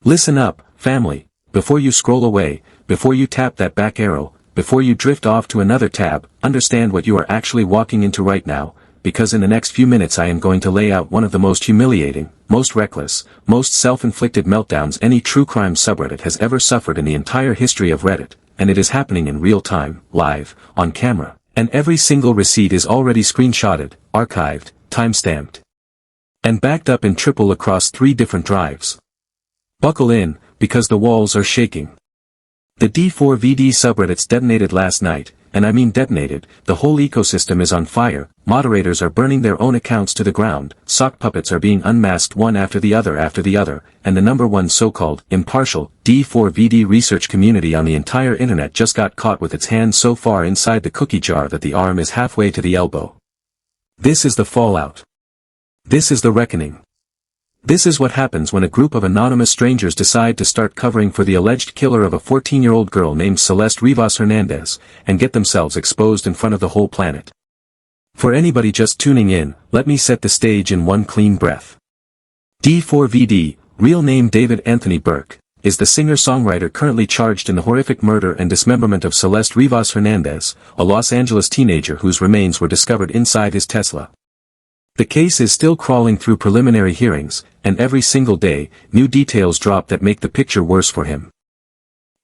Listen up, family, before you scroll away, before you tap that back arrow, before you drift off to another tab, understand what you are actually walking into right now, because in the next few minutes I am going to lay out one of the most humiliating, most reckless, most self-inflicted meltdowns any true crime subreddit has ever suffered in the entire history of Reddit, and it is happening in real time, live, on camera, and every single receipt is already screenshotted, archived, timestamped, and backed up in triple across 3 different drives. Buckle in, because the walls are shaking. The D4vd subreddits detonated last night, and I mean detonated. The whole ecosystem is on fire, moderators are burning their own accounts to the ground, sock puppets are being unmasked one after the other, and the #1 so-called, impartial, D4vd research community on the entire internet just got caught with its hand so far inside the cookie jar that the arm is halfway to the elbow. This is the fallout. This is the reckoning. This is what happens when a group of anonymous strangers decide to start covering for the alleged killer of a 14-year-old girl named Celeste Rivas-Hernandez, and get themselves exposed in front of the whole planet. For anybody just tuning in, let me set the stage in one clean breath. D4vd, real name David Anthony Burke, is the singer-songwriter currently charged in the horrific murder and dismemberment of Celeste Rivas-Hernandez, a Los Angeles teenager whose remains were discovered inside his Tesla. The case is still crawling through preliminary hearings, and every single day, new details drop that make the picture worse for him.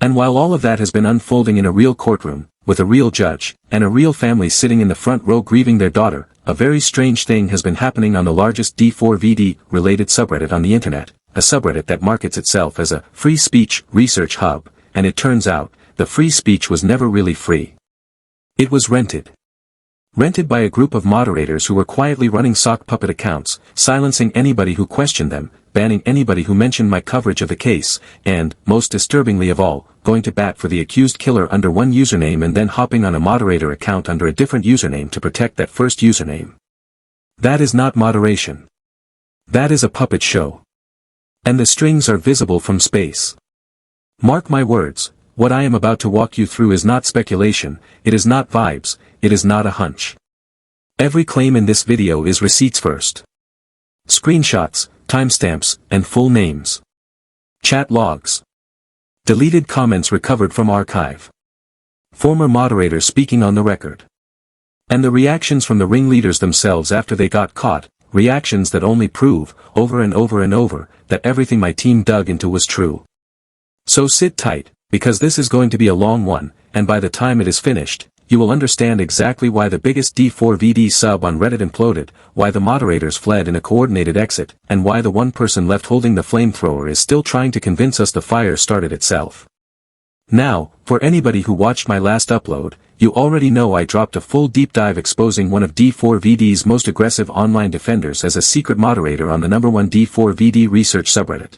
And while all of that has been unfolding in a real courtroom, with a real judge, and a real family sitting in the front row grieving their daughter, a very strange thing has been happening on the largest D4vd-related subreddit on the internet, a subreddit that markets itself as a free speech research hub, and it turns out, the free speech was never really free. It was rented. Rented by a group of moderators who were quietly running sock puppet accounts, silencing anybody who questioned them, banning anybody who mentioned my coverage of the case, and, most disturbingly of all, going to bat for the accused killer under one username and then hopping on a moderator account under a different username to protect that first username. That is not moderation. That is a puppet show. And the strings are visible from space. Mark my words, what I am about to walk you through is not speculation, it is not vibes, it is not a hunch. Every claim in this video is receipts first. Screenshots, timestamps, and full names. Chat logs. Deleted comments recovered from archive. Former moderators speaking on the record. And the reactions from the ringleaders themselves after they got caught, reactions that only prove, over and over and over, that everything my team dug into was true. So sit tight, because this is going to be a long one, and by the time it is finished, you will understand exactly why the biggest D4vd sub on Reddit imploded, why the moderators fled in a coordinated exit, and why the one person left holding the flamethrower is still trying to convince us the fire started itself. Now, for anybody who watched my last upload, you already know I dropped a full deep dive exposing one of D4vd's most aggressive online defenders as a secret moderator on the #1 D4vd research subreddit.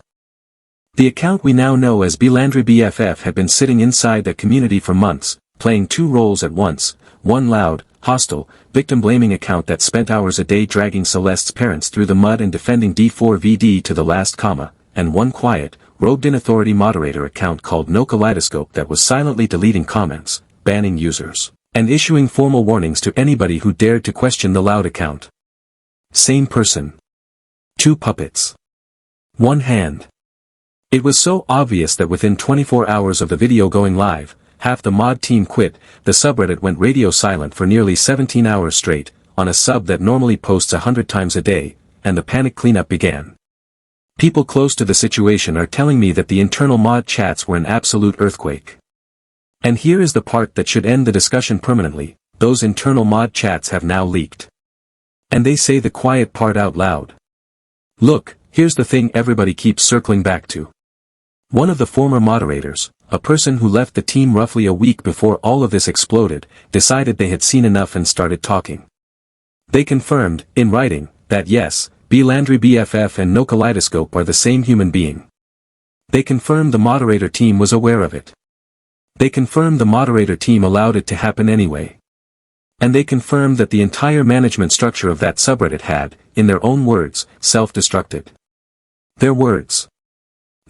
The account we now know as BLandryBFF had been sitting inside that community for months, playing 2 roles at once, one loud, hostile, victim-blaming account that spent hours a day dragging Celeste's parents through the mud and defending D4vd to the last comma, and one quiet, robed-in authority moderator account called No Kaleidoscope that was silently deleting comments, banning users, and issuing formal warnings to anybody who dared to question the loud account. Same person. 2 puppets. 1 hand. It was so obvious that within 24 hours of the video going live, half the mod team quit, the subreddit went radio silent for nearly 17 hours straight, on a sub that normally posts 100 times a day, and the panic cleanup began. People close to the situation are telling me that the internal mod chats were an absolute earthquake. And here is the part that should end the discussion permanently, those internal mod chats have now leaked. And they say the quiet part out loud. Look, here's the thing everybody keeps circling back to. One of the former moderators, a person who left the team roughly a week before all of this exploded, decided they had seen enough and started talking. They confirmed, in writing, that yes, BLandryBFF and No Kaleidoscope are the same human being. They confirmed the moderator team was aware of it. They confirmed the moderator team allowed it to happen anyway. And they confirmed that the entire management structure of that subreddit had, in their own words, self-destructed. Their words.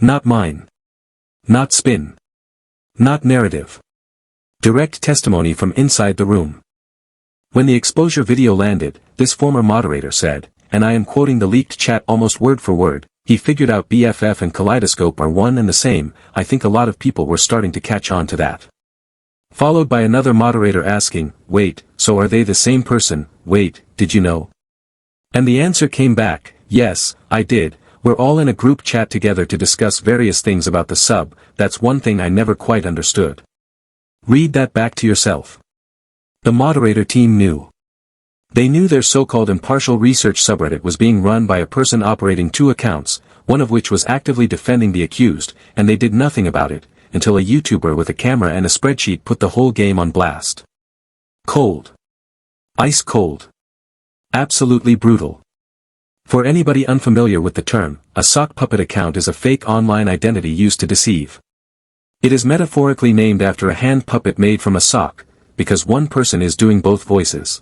Not mine. Not spin. Not narrative. Direct testimony from inside the room. When the exposure video landed, this former moderator said, and I am quoting the leaked chat almost word for word, He figured out BFF and kaleidoscope are one and the same. I think a lot of people were starting to catch on to that. Followed by another moderator asking, wait, so are they the same person? Wait, did you know? And the answer came back, yes, I did. We're all in a group chat together to discuss various things about the sub. That's one thing I never quite understood. Read that back to yourself. The moderator team knew. They knew their so-called impartial research subreddit was being run by a person operating 2 accounts, one of which was actively defending the accused, and they did nothing about it, until a YouTuber with a camera and a spreadsheet put the whole game on blast. Cold. Ice cold. Absolutely brutal. For anybody unfamiliar with the term, a sock puppet account is a fake online identity used to deceive. It is metaphorically named after a hand puppet made from a sock, because one person is doing both voices.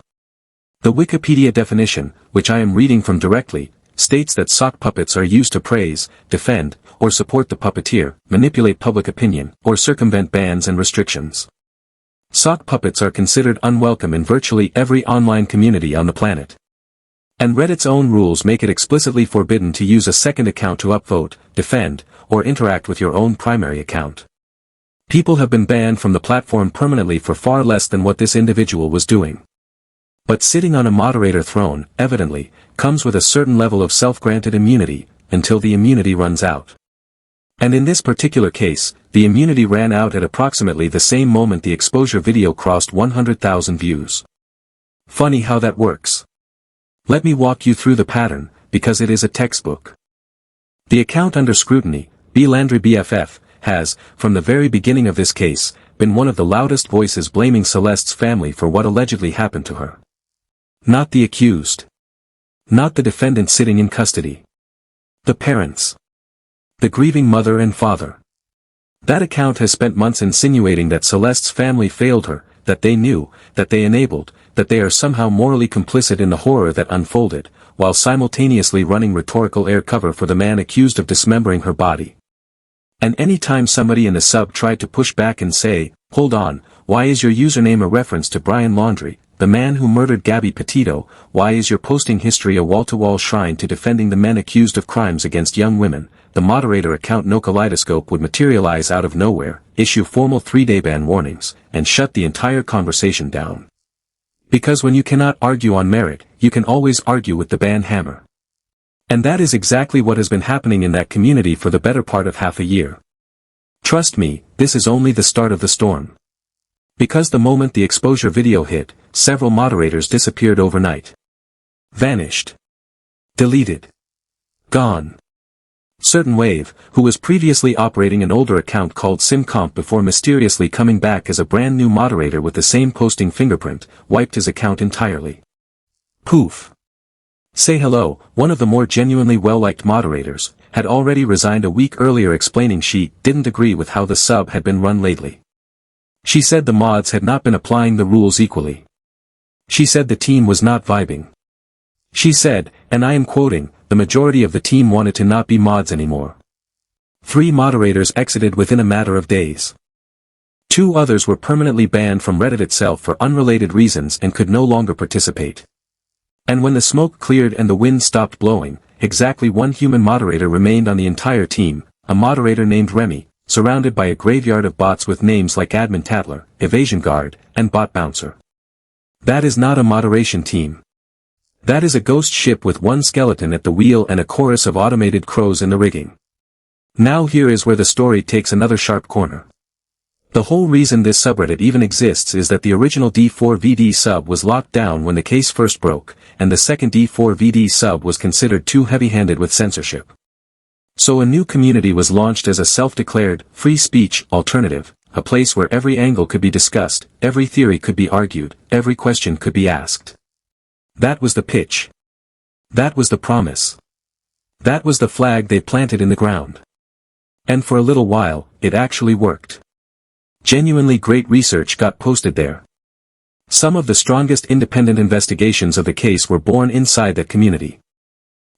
The Wikipedia definition, which I am reading from directly, states that sock puppets are used to praise, defend, or support the puppeteer, manipulate public opinion, or circumvent bans and restrictions. Sock puppets are considered unwelcome in virtually every online community on the planet. And Reddit's own rules make it explicitly forbidden to use a second account to upvote, defend, or interact with your own primary account. People have been banned from the platform permanently for far less than what this individual was doing. But sitting on a moderator throne, evidently, comes with a certain level of self-granted immunity, until the immunity runs out. And in this particular case, the immunity ran out at approximately the same moment the exposure video crossed 100,000 views. Funny how that works. Let me walk you through the pattern, because it is a textbook. The account under scrutiny, @BLandryBFF, has, from the very beginning of this case, been one of the loudest voices blaming Celeste's family for what allegedly happened to her. Not the accused. Not the defendant sitting in custody. The parents. The grieving mother and father. That account has spent months insinuating that Celeste's family failed her, that they knew, that they enabled, that they are somehow morally complicit in the horror that unfolded, while simultaneously running rhetorical air cover for the man accused of dismembering her body. And any time somebody in the sub tried to push back and say, hold on, why is your username a reference to Brian Laundrie, the man who murdered Gabby Petito? Why is your posting history a wall-to-wall shrine to defending the men accused of crimes against young women? The moderator account No Kaleidoscope would materialize out of nowhere, issue formal 3-day ban warnings, and shut the entire conversation down. Because when you cannot argue on merit, you can always argue with the ban hammer. And that is exactly what has been happening in that community for the better part of half a year. Trust me, this is only the start of the storm. Because the moment the exposure video hit, several moderators disappeared overnight. Vanished. Deleted. Gone. Certain Wave, who was previously operating an older account called SimComp before mysteriously coming back as a brand new moderator with the same posting fingerprint, wiped his account entirely. Poof. Say Hello, one of the more genuinely well-liked moderators, had already resigned a week earlier explaining she didn't agree with how the sub had been run lately. She said the mods had not been applying the rules equally. She said the team was not vibing. She said, and I am quoting, the majority of the team wanted to not be mods anymore. 3 moderators exited within a matter of days. 2 others were permanently banned from Reddit itself for unrelated reasons and could no longer participate. And when the smoke cleared and the wind stopped blowing, exactly 1 human moderator remained on the entire team, a moderator named Remy, surrounded by a graveyard of bots with names like Admin Tattler, Evasion Guard, and Bot Bouncer. That is not a moderation team. That is a ghost ship with 1 skeleton at the wheel and a chorus of automated crows in the rigging. Now here is where the story takes another sharp corner. The whole reason this subreddit even exists is that the original D4vd sub was locked down when the case first broke, and the second D4vd sub was considered too heavy-handed with censorship. So a new community was launched as a self-declared, free speech alternative, a place where every angle could be discussed, every theory could be argued, every question could be asked. That was the pitch. That was the promise. That was the flag they planted in the ground. And for a little while, it actually worked. Genuinely great research got posted there. Some of the strongest independent investigations of the case were born inside that community.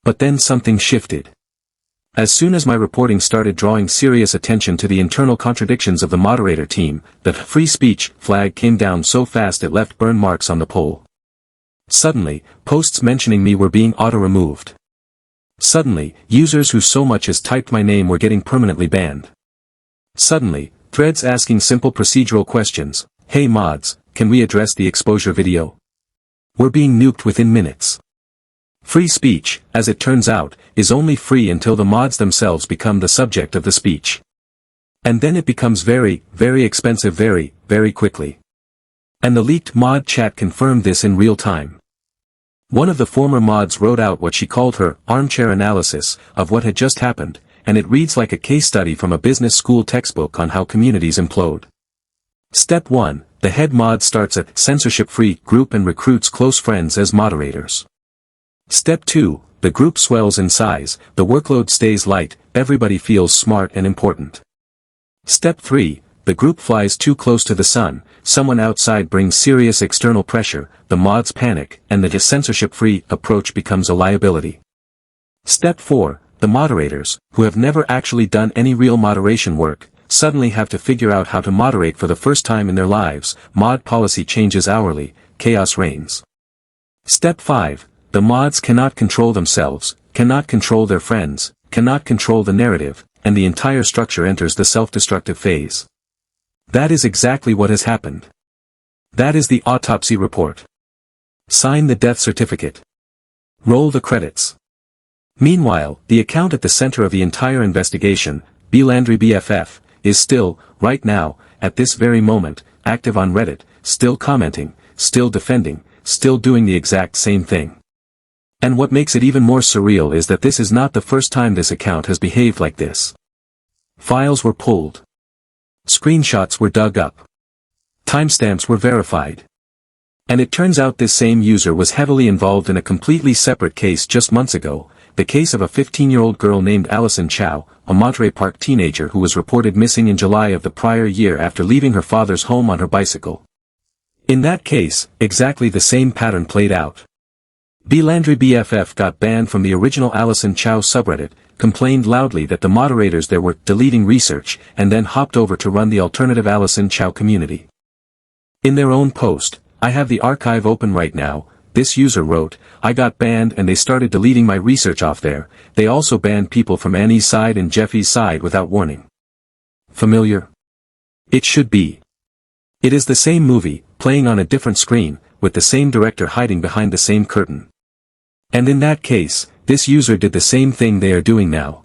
But then something shifted. As soon as my reporting started drawing serious attention to the internal contradictions of the moderator team, the free speech flag came down so fast it left burn marks on the poll. Suddenly, posts mentioning me were being auto-removed. Suddenly, users who so much as typed my name were getting permanently banned. Suddenly, threads asking simple procedural questions, "Hey mods, can we address the exposure video?" were being nuked within minutes. Free speech, as it turns out, is only free until the mods themselves become the subject of the speech. And then it becomes very, very expensive very, very quickly. And the leaked mod chat confirmed this in real time. One of the former mods wrote out what she called her armchair analysis of what had just happened, and it reads like a case study from a business school textbook on how communities implode. Step 1, the head mod starts a censorship-free group and recruits close friends as moderators. Step 2, the group swells in size, the workload stays light, everybody feels smart and important. Step 3, the group flies too close to the sun, someone outside brings serious external pressure, the mods panic, and the censorship-free approach becomes a liability. Step 4, the moderators, who have never actually done any real moderation work, suddenly have to figure out how to moderate for the first time in their lives, mod policy changes hourly, chaos reigns. Step 5, the mods cannot control themselves, cannot control their friends, cannot control the narrative, and the entire structure enters the self-destructive phase. That is exactly what has happened. That is the autopsy report. Sign the death certificate. Roll the credits. Meanwhile, the account at the center of the entire investigation, blandrybff, is still, right now, at this very moment, active on Reddit, still commenting, still defending, still doing the exact same thing. And what makes it even more surreal is that this is not the first time this account has behaved like this. Files were pulled. Screenshots were dug up. Timestamps were verified. And it turns out this same user was heavily involved in a completely separate case just months ago, the case of a 15-year-old girl named Allison Chow, a Monterey Park teenager who was reported missing in July of the prior year after leaving her father's home on her bicycle. In that case, exactly the same pattern played out. blandrybff got banned from the original Allison Chow subreddit, complained loudly that the moderators there were deleting research, and then hopped over to run the alternative Allison Chow community. In their own post, "I have the archive open right now," this user wrote, "I got banned and they started deleting my research off there, they also banned people from Annie's side and Jeffy's side without warning." Familiar? It should be. It is the same movie, playing on a different screen, with the same director hiding behind the same curtain. And in that case, this user did the same thing they are doing now.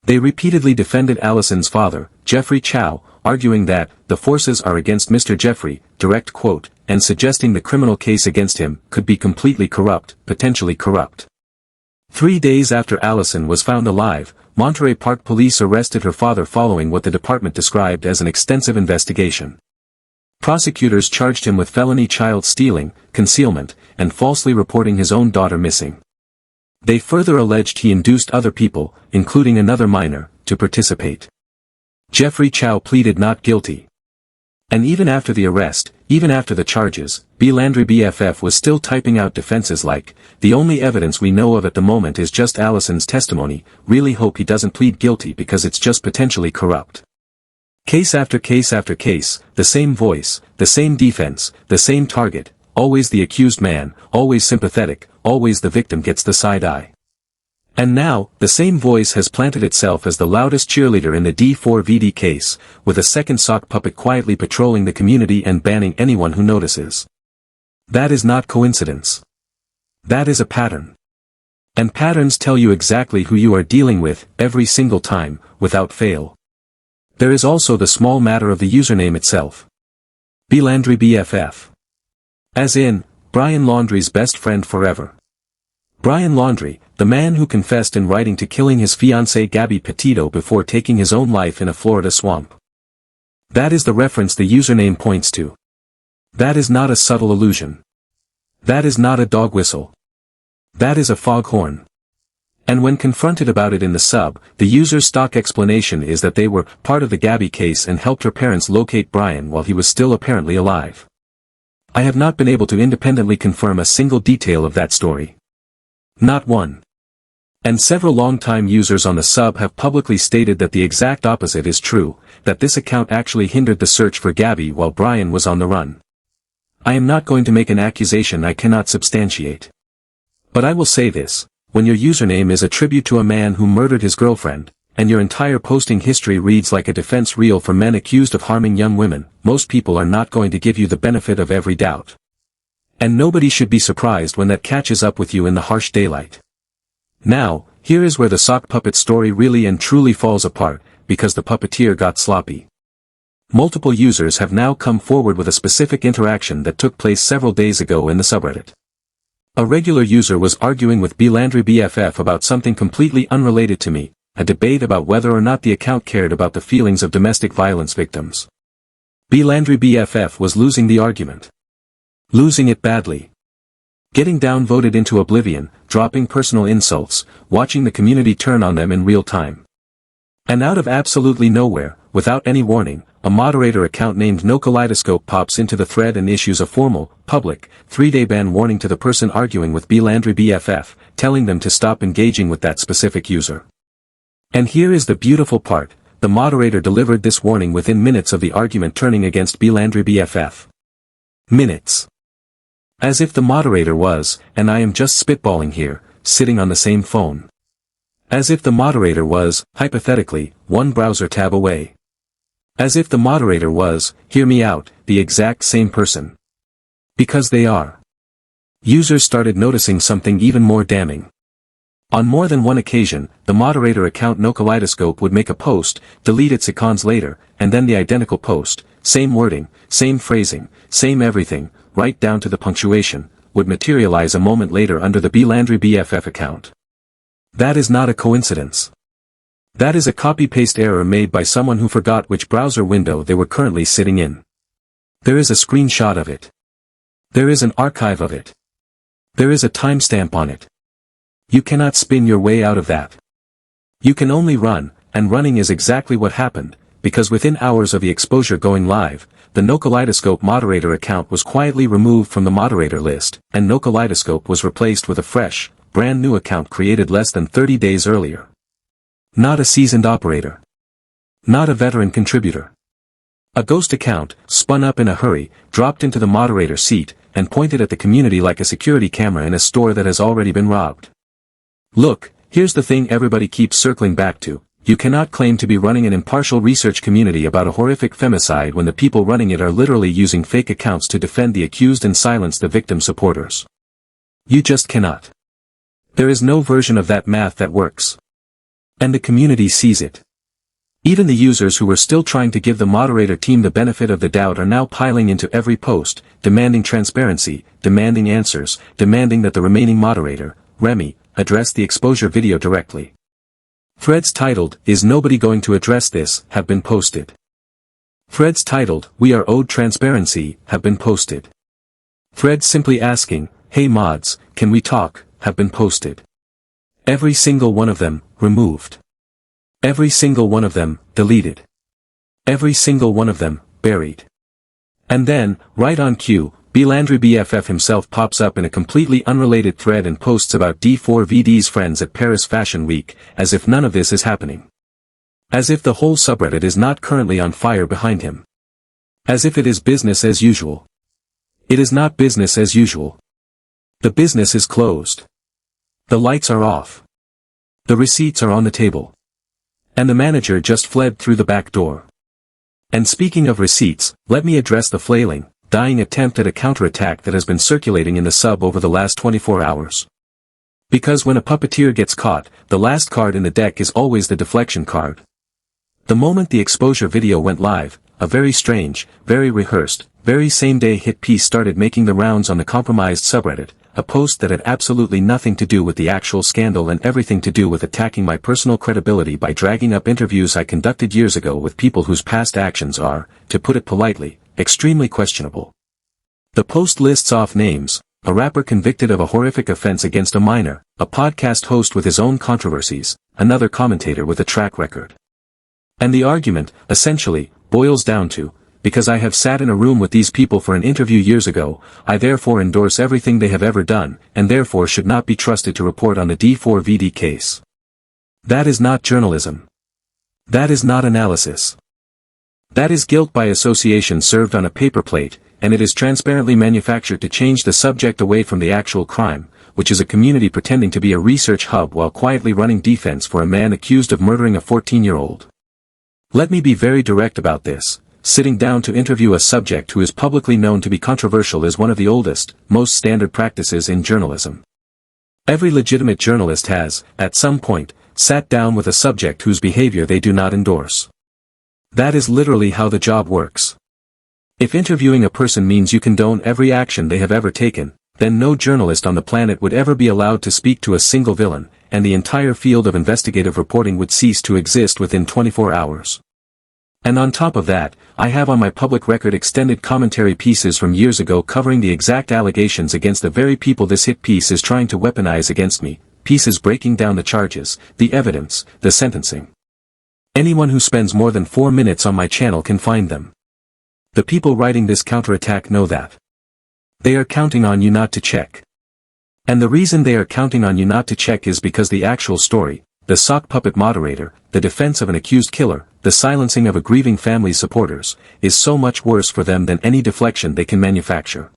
They repeatedly defended Allison's father, Jeffrey Chow, arguing that the forces are against Mr. Jeffrey, direct quote, and suggesting the criminal case against him could be completely corrupt, potentially corrupt. 3 days after Allison was found alive, Monterey Park police arrested her father following what the department described as an extensive investigation. Prosecutors charged him with felony child stealing, concealment, and falsely reporting his own daughter missing. They further alleged he induced other people, including another minor, to participate. Jeffrey Chow pleaded not guilty. And even after the arrest, even after the charges, blandrybff was still typing out defenses like, "The only evidence we know of at the moment is just Allison's testimony, really hope he doesn't plead guilty because it's just potentially corrupt." Case after case after case, the same voice, the same defense, the same target, always the accused man, always sympathetic, always the victim gets the side eye. And now, the same voice has planted itself as the loudest cheerleader in the D4vd case, with a second sock puppet quietly patrolling the community and banning anyone who notices. That is not coincidence. That is a pattern. And patterns tell you exactly who you are dealing with, every single time, without fail. There is also the small matter of the username itself. blandrybff. As in, Brian Laundrie's best friend forever. Brian Laundrie, the man who confessed in writing to killing his fiancée Gabby Petito before taking his own life in a Florida swamp. That is the reference the username points to. That is not a subtle allusion. That is not a dog whistle. That is a foghorn. And when confronted about it in the sub, the user's stock explanation is that they were part of the Gabby case and helped her parents locate Brian while he was still apparently alive. I have not been able to independently confirm a single detail of that story. Not one. And several longtime users on the sub have publicly stated that the exact opposite is true, that this account actually hindered the search for Gabby while Brian was on the run. I am not going to make an accusation I cannot substantiate. But I will say this. when your username is a tribute to a man who murdered his girlfriend, and your entire posting history reads like a defense reel for men accused of harming young women, most people are not going to give you the benefit of every doubt. And nobody should be surprised when that catches up with you in the harsh daylight. Now, here is where the sock puppet story really and truly falls apart, because the puppeteer got sloppy. Multiple users have now come forward with a specific interaction that took place several days ago in the subreddit. A regular user was arguing with blandrybff about something completely unrelated to me, a debate about whether or not the account cared about the feelings of domestic violence victims. blandrybff was losing the argument. Losing it badly. Getting downvoted into oblivion, dropping personal insults, watching the community turn on them in real time. And out of absolutely nowhere, without any warning, a moderator account named NoKaleidoscope pops into the thread and issues a formal, public, 3-day ban warning to the person arguing with blandrybff, telling them to stop engaging with that specific user. And here is the beautiful part, the moderator delivered this warning within minutes of the argument turning against blandrybff. Minutes. As if the moderator was, and I am just spitballing here, sitting on the same phone. As if the moderator was, hypothetically, one browser tab away. As if the moderator was, hear me out, the exact same person. Because they are. Users started noticing something even more damning. On more than one occasion, the moderator account NoKaleidoscope would make a post, delete its icons later, and then the identical post, same wording, same phrasing, same everything, right down to the punctuation, would materialize a moment later under the blandrybff account. That is not a coincidence. That is a copy-paste error made by someone who forgot which browser window they were currently sitting in. There is a screenshot of it. There is an archive of it. There is a timestamp on it. You cannot spin your way out of that. You can only run, and running is exactly what happened, because within hours of the exposure going live, the NoKaleidoscope moderator account was quietly removed from the moderator list, and NoKaleidoscope was replaced with a fresh, brand new account created less than 30 days earlier. Not a seasoned operator. Not a veteran contributor. A ghost account, spun up in a hurry, dropped into the moderator seat, and pointed at the community like a security camera in a store that has already been robbed. Look, here's the thing everybody keeps circling back to. You cannot claim to be running an impartial research community about a horrific femicide when the people running it are literally using fake accounts to defend the accused and silence the victim supporters. You just cannot. There is no version of that math that works. And the community sees it. Even the users who were still trying to give the moderator team the benefit of the doubt are now piling into every post, demanding transparency, demanding answers, demanding that the remaining moderator, Remy, address the exposure video directly. Threads titled, "Is nobody going to address this?" have been posted. Threads titled, "We are owed transparency," have been posted. Threads simply asking, "Hey mods, can we talk?" have been posted. Every single one of them, removed. Every single one of them, deleted. Every single one of them, buried. And then, right on cue, blandrybff himself pops up in a completely unrelated thread and posts about D4vd's friends at Paris Fashion Week, as if none of this is happening. As if the whole subreddit is not currently on fire behind him. As if it is business as usual. It is not business as usual. The business is closed. The lights are off. The receipts are on the table. And the manager just fled through the back door. And speaking of receipts, let me address the flailing, dying attempt at a counterattack that has been circulating in the sub over the last 24 hours. Because when a puppeteer gets caught, the last card in the deck is always the deflection card. The moment the exposure video went live, a very strange, very rehearsed, very same-day hit piece started making the rounds on the compromised subreddit, a post that had absolutely nothing to do with the actual scandal and everything to do with attacking my personal credibility by dragging up interviews I conducted years ago with people whose past actions are, to put it politely, extremely questionable. The post lists off names: a rapper convicted of a horrific offense against a minor, a podcast host with his own controversies, another commentator with a track record. And the argument, essentially, boils down to, because I have sat in a room with these people for an interview years ago, I therefore endorse everything they have ever done, and therefore should not be trusted to report on the D4vd case. That is not journalism. That is not analysis. That is guilt by association served on a paper plate, and it is transparently manufactured to change the subject away from the actual crime, which is a community pretending to be a research hub while quietly running defense for a man accused of murdering a 14-year-old. Let me be very direct about this. Sitting down to interview a subject who is publicly known to be controversial is one of the oldest, most standard practices in journalism. Every legitimate journalist has, at some point, sat down with a subject whose behavior they do not endorse. That is literally how the job works. If interviewing a person means you condone every action they have ever taken, then no journalist on the planet would ever be allowed to speak to a single villain, and the entire field of investigative reporting would cease to exist within 24 hours. And on top of that, I have on my public record extended commentary pieces from years ago covering the exact allegations against the very people this hit piece is trying to weaponize against me, pieces breaking down the charges, the evidence, the sentencing. Anyone who spends more than 4 minutes on my channel can find them. The people writing this counterattack know that. They are counting on you not to check. And the reason they are counting on you not to check is because the actual story, the sock puppet moderator, the defense of an accused killer, the silencing of a grieving family's supporters, is so much worse for them than any deflection they can manufacture.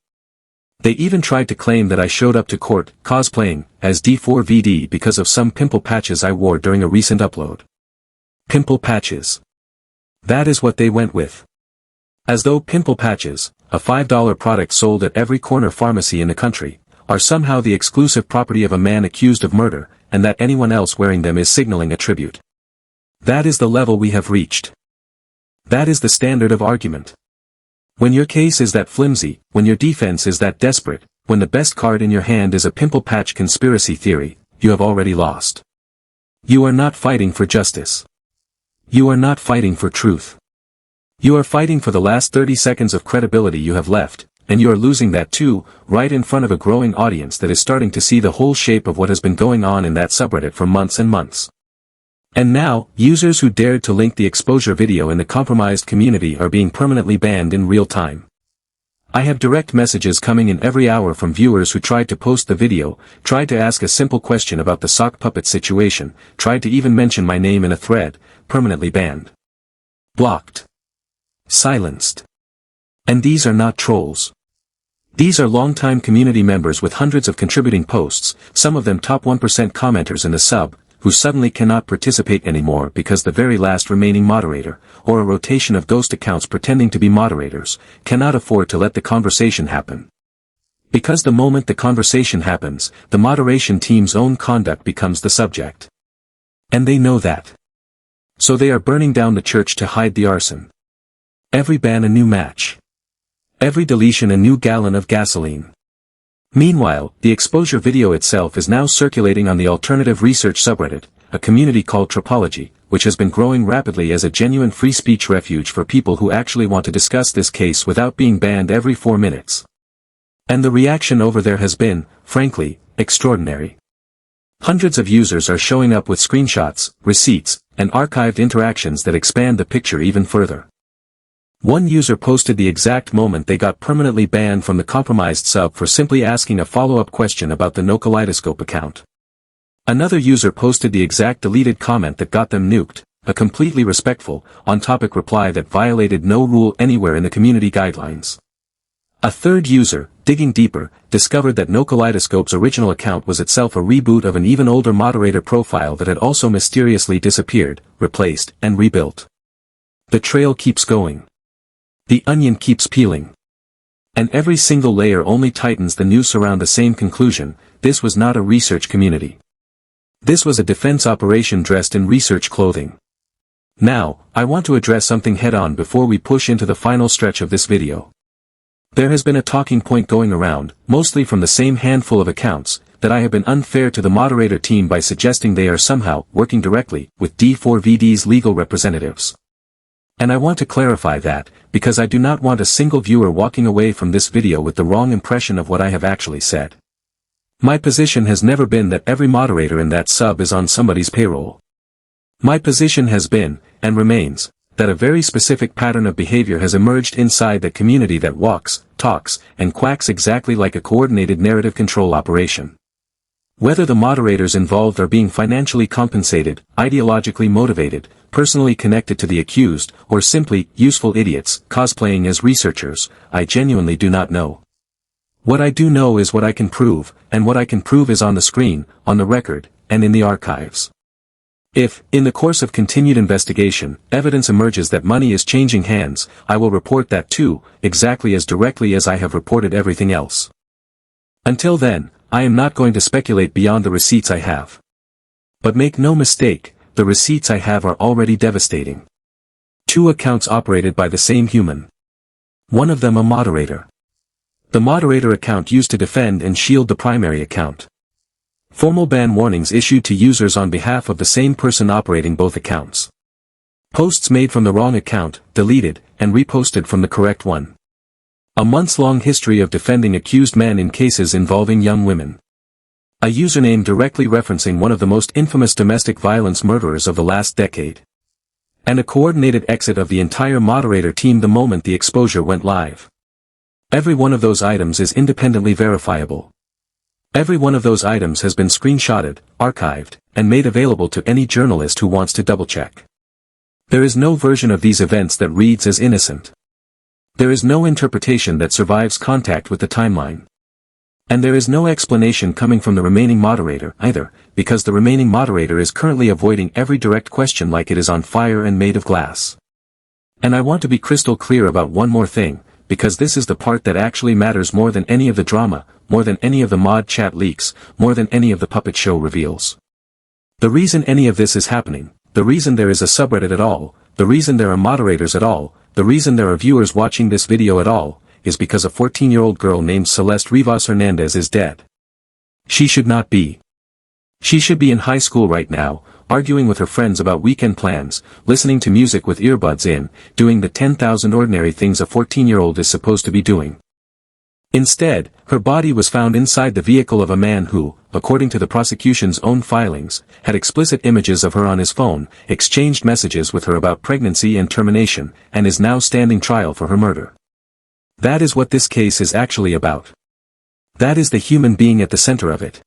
They even tried to claim that I showed up to court, cosplaying, as D4vd because of some pimple patches I wore during a recent upload. Pimple patches. That is what they went with. As though pimple patches, a $5 product sold at every corner pharmacy in the country, are somehow the exclusive property of a man accused of murder, and that anyone else wearing them is signaling a tribute. That is the level we have reached. That is the standard of argument. When your case is that flimsy, when your defense is that desperate, when the best card in your hand is a pimple patch conspiracy theory, you have already lost. You are not fighting for justice. You are not fighting for truth. You are fighting for the last 30 seconds of credibility you have left, and you are losing that too, right in front of a growing audience that is starting to see the whole shape of what has been going on in that subreddit for months and months. And now, users who dared to link the exposure video in the compromised community are being permanently banned in real time. I have direct messages coming in every hour from viewers who tried to post the video, tried to ask a simple question about the sock puppet situation, tried to even mention my name in a thread, permanently banned. Blocked. Silenced. And these are not trolls. These are longtime community members with hundreds of contributing posts, some of them top 1% commenters in the sub, who suddenly cannot participate anymore because the very last remaining moderator, or a rotation of ghost accounts pretending to be moderators, cannot afford to let the conversation happen. Because the moment the conversation happens, the moderation team's own conduct becomes the subject. And they know that. So they are burning down the church to hide the arson. Every ban a new match. Every deletion a new gallon of gasoline. Meanwhile, the exposure video itself is now circulating on the alternative research subreddit, a community called Tropology, which has been growing rapidly as a genuine free speech refuge for people who actually want to discuss this case without being banned every 4 minutes. And the reaction over there has been, frankly, extraordinary. Hundreds of users are showing up with screenshots, receipts, and archived interactions that expand the picture even further. One user posted the exact moment they got permanently banned from the compromised sub for simply asking a follow-up question about the No Kaleidoscope account. Another user posted the exact deleted comment that got them nuked, a completely respectful, on-topic reply that violated no rule anywhere in the community guidelines. A third user, digging deeper, discovered that No Kaleidoscope's original account was itself a reboot of an even older moderator profile that had also mysteriously disappeared, replaced, and rebuilt. The trail keeps going. The onion keeps peeling. And every single layer only tightens the noose around the same conclusion: this was not a research community. This was a defense operation dressed in research clothing. Now, I want to address something head-on before we push into the final stretch of this video. There has been a talking point going around, mostly from the same handful of accounts, that I have been unfair to the moderator team by suggesting they are somehow working directly with D4vd's legal representatives. And I want to clarify that, because I do not want a single viewer walking away from this video with the wrong impression of what I have actually said. My position has never been that every moderator in that sub is on somebody's payroll. My position has been, and remains, that a very specific pattern of behavior has emerged inside the community that walks, talks, and quacks exactly like a coordinated narrative control operation. Whether the moderators involved are being financially compensated, ideologically motivated, personally connected to the accused, or simply useful idiots cosplaying as researchers, I genuinely do not know. What I do know is what I can prove, and what I can prove is on the screen, on the record, and in the archives. If, in the course of continued investigation, evidence emerges that money is changing hands, I will report that too, exactly as directly as I have reported everything else. Until then, I am not going to speculate beyond the receipts I have. But make no mistake, the receipts I have are already devastating. 2 accounts operated by the same human. One of them a moderator. The moderator account used to defend and shield the primary account. Formal ban warnings issued to users on behalf of the same person operating both accounts. Posts made from the wrong account, deleted, and reposted from the correct one. A months-long history of defending accused men in cases involving young women. A username directly referencing one of the most infamous domestic violence murderers of the last decade. And a coordinated exit of the entire moderator team the moment the exposure went live. Every one of those items is independently verifiable. Every one of those items has been screenshotted, archived, and made available to any journalist who wants to double-check. There is no version of these events that reads as innocent. There is no interpretation that survives contact with the timeline. And there is no explanation coming from the remaining moderator, either, because the remaining moderator is currently avoiding every direct question like it is on fire and made of glass. And I want to be crystal clear about one more thing, because this is the part that actually matters more than any of the drama, more than any of the mod chat leaks, more than any of the puppet show reveals. The reason any of this is happening, the reason there is a subreddit at all, the reason there are moderators at all, the reason there are viewers watching this video at all, is because a 14-year-old girl named Celeste Rivas-Hernandez is dead. She should not be. She should be in high school right now, arguing with her friends about weekend plans, listening to music with earbuds in, doing the 10,000 ordinary things a 14-year-old is supposed to be doing. Instead, her body was found inside the vehicle of a man who, according to the prosecution's own filings, had explicit images of her on his phone, exchanged messages with her about pregnancy and termination, and is now standing trial for her murder. That is what this case is actually about. That is the human being at the center of it.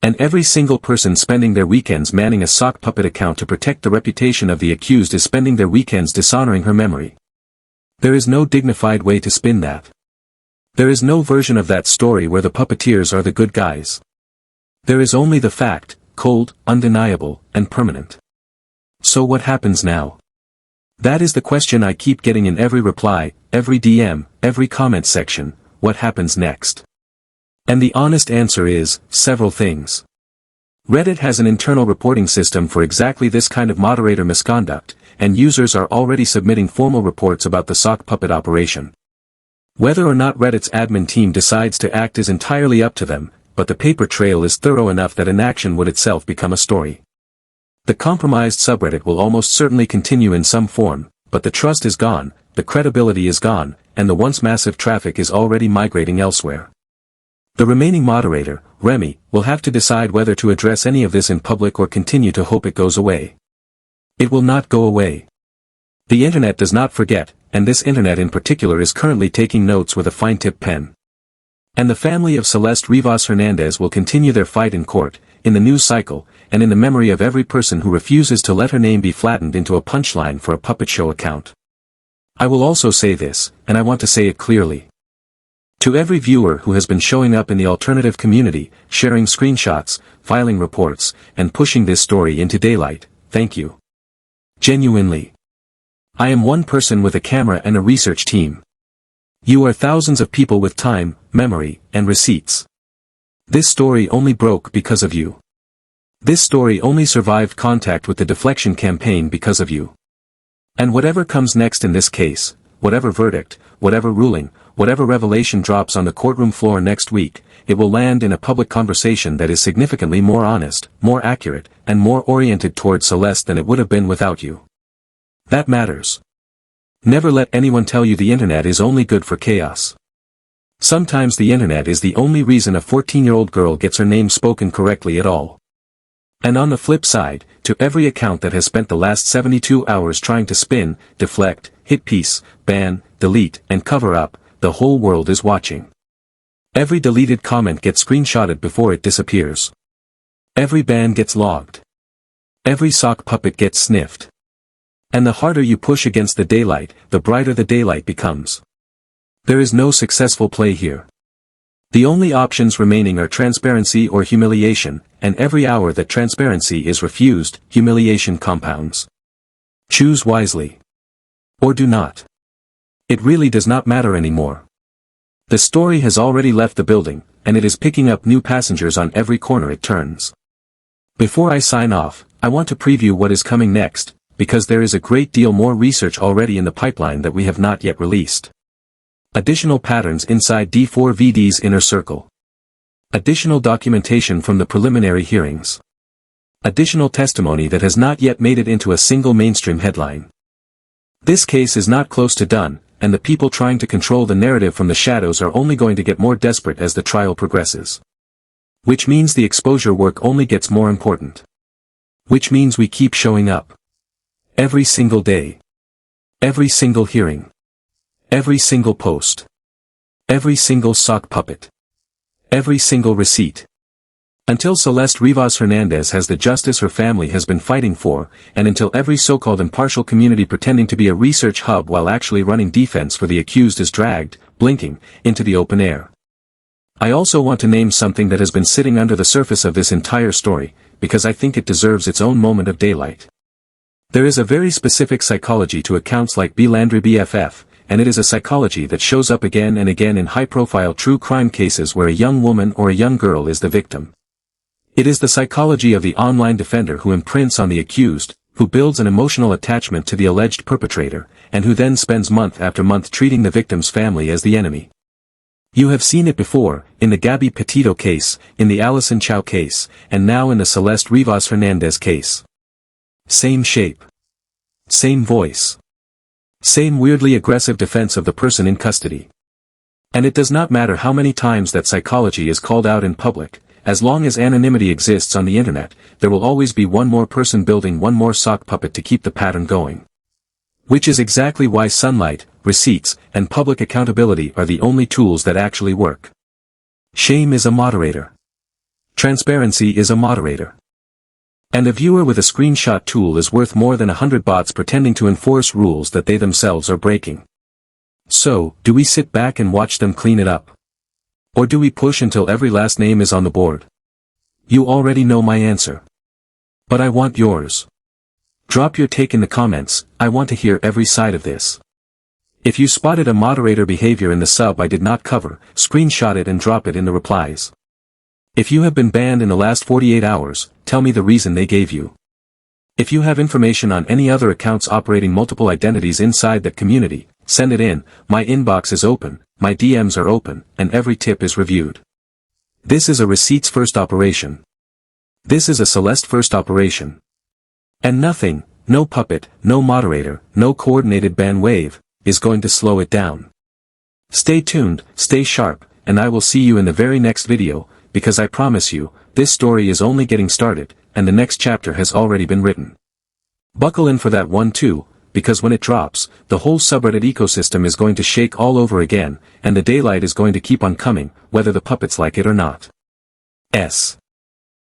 And every single person spending their weekends manning a sock puppet account to protect the reputation of the accused is spending their weekends dishonoring her memory. There is no dignified way to spin that. There is no version of that story where the puppeteers are the good guys. There is only the fact, cold, undeniable, and permanent. So what happens now? That is the question I keep getting in every reply, every DM, every comment section. What happens next? And the honest answer is, several things. Reddit has an internal reporting system for exactly this kind of moderator misconduct, and users are already submitting formal reports about the sock puppet operation. Whether or not Reddit's admin team decides to act is entirely up to them, but the paper trail is thorough enough that inaction would itself become a story. The compromised subreddit will almost certainly continue in some form, but the trust is gone, the credibility is gone, and the once massive traffic is already migrating elsewhere. The remaining moderator, Remy, will have to decide whether to address any of this in public or continue to hope it goes away. It will not go away. The internet does not forget, and this internet in particular is currently taking notes with a fine-tip pen. And the family of Celeste Rivas-Hernandez will continue their fight in court, in the news cycle, and in the memory of every person who refuses to let her name be flattened into a punchline for a puppet show account. I will also say this, and I want to say it clearly. To every viewer who has been showing up in the alternative community, sharing screenshots, filing reports, and pushing this story into daylight, thank you. Genuinely. I am one person with a camera and a research team. You are thousands of people with time, memory, and receipts. This story only broke because of you. This story only survived contact with the deflection campaign because of you. And whatever comes next in this case, whatever verdict, whatever ruling, whatever revelation drops on the courtroom floor next week, it will land in a public conversation that is significantly more honest, more accurate, and more oriented toward Celeste than it would have been without you. That matters. Never let anyone tell you the internet is only good for chaos. Sometimes the internet is the only reason a 14-year-old girl gets her name spoken correctly at all. And on the flip side, to every account that has spent the last 72 hours trying to spin, deflect, hit piece, ban, delete, and cover up, the whole world is watching. Every deleted comment gets screenshotted before it disappears. Every ban gets logged. Every sock puppet gets sniffed. And the harder you push against the daylight, the brighter the daylight becomes. There is no successful play here. The only options remaining are transparency or humiliation, and every hour that transparency is refused, humiliation compounds. Choose wisely. Or do not. It really does not matter anymore. The story has already left the building, and it is picking up new passengers on every corner it turns. Before I sign off, I want to preview what is coming next, because there is a great deal more research already in the pipeline that we have not yet released. Additional patterns inside D4vd's inner circle. Additional documentation from the preliminary hearings. Additional testimony that has not yet made it into a single mainstream headline. This case is not close to done, and the people trying to control the narrative from the shadows are only going to get more desperate as the trial progresses. Which means the exposure work only gets more important. Which means we keep showing up. Every single day. Every single hearing. Every single post. Every single sock puppet. Every single receipt. Until Celeste Rivas Hernandez has the justice her family has been fighting for, and until every so-called impartial community pretending to be a research hub while actually running defense for the accused is dragged, blinking, into the open air. I also want to name something that has been sitting under the surface of this entire story, because I think it deserves its own moment of daylight. There is a very specific psychology to accounts like B. Landry BFF, and it is a psychology that shows up again and again in high-profile true crime cases where a young woman or a young girl is the victim. It is the psychology of the online defender who imprints on the accused, who builds an emotional attachment to the alleged perpetrator, and who then spends month after month treating the victim's family as the enemy. You have seen it before, in the Gabby Petito case, in the Allison Chow case, and now in the Celeste Rivas Hernandez case. Same shape. Same voice. Same weirdly aggressive defense of the person in custody. And it does not matter how many times that psychology is called out in public. As long as anonymity exists on the internet, there will always be one more person building one more sock puppet to keep the pattern going. Which is exactly why sunlight, receipts, and public accountability are the only tools that actually work. Shame is a moderator. Transparency is a moderator. And a viewer with a screenshot tool is worth more than 100 bots pretending to enforce rules that they themselves are breaking. So, do we sit back and watch them clean it up? Or do we push until every last name is on the board? You already know my answer. But I want yours. Drop your take in the comments, I want to hear every side of this. If you spotted a moderator behavior in the sub I did not cover, screenshot it and drop it in the replies. If you have been banned in the last 48 hours, tell me the reason they gave you. If you have information on any other accounts operating multiple identities inside that community, send it in, my inbox is open, my DMs are open, and every tip is reviewed. This is a receipts first operation. This is a Celeste first operation. And nothing, no puppet, no moderator, no coordinated ban wave, is going to slow it down. Stay tuned, stay sharp, and I will see you in the very next video, because I promise you, this story is only getting started, and the next chapter has already been written. Buckle in for that one too, because when it drops, the whole subreddit ecosystem is going to shake all over again, and the daylight is going to keep on coming, whether the puppets like it or not.